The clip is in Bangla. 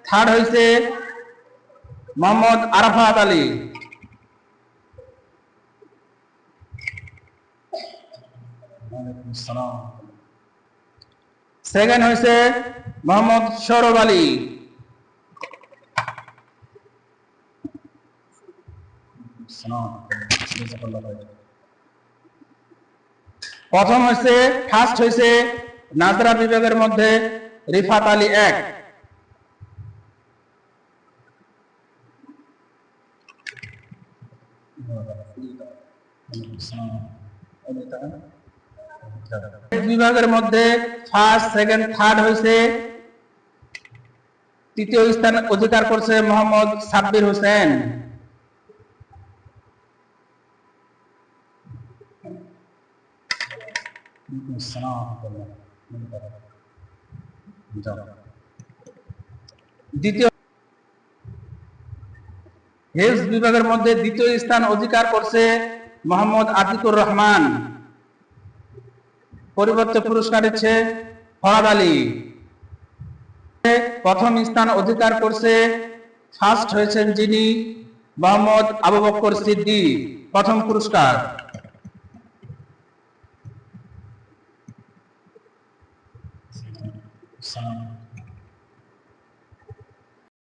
থার্ড হয়েছে মোহাম্মদ আরাফাত আলী। সেকেন্ড হয়েছে মোহাম্মদ সৌরভ আলী। প্রথম হয়েছে ফার্স্ট হয়েছে নাজরা বিভাগের মধ্যে রিফাত আলী 1। বিভাগের মধ্যে ফার্স্ট সেকেন্ড থার্ড হয়েছে, তৃতীয় স্থান অধিকার করছে মোহাম্মদ সাব্বির হোসেন। দ্বিতীয় হেলথ বিভাগের মধ্যে দ্বিতীয় স্থান অধিকার করছে মোহাম্মদ আতিকুর রহমান। পরিবর্তে পুরস্কার দিচ্ছে ফরাদ আলী। প্রথম স্থান অধিকার করছে, ফার্স্ট হয়েছেন যিনি মোহাম্মদ আবু বকর সিদ্দিক, প্রথম পুরস্কার।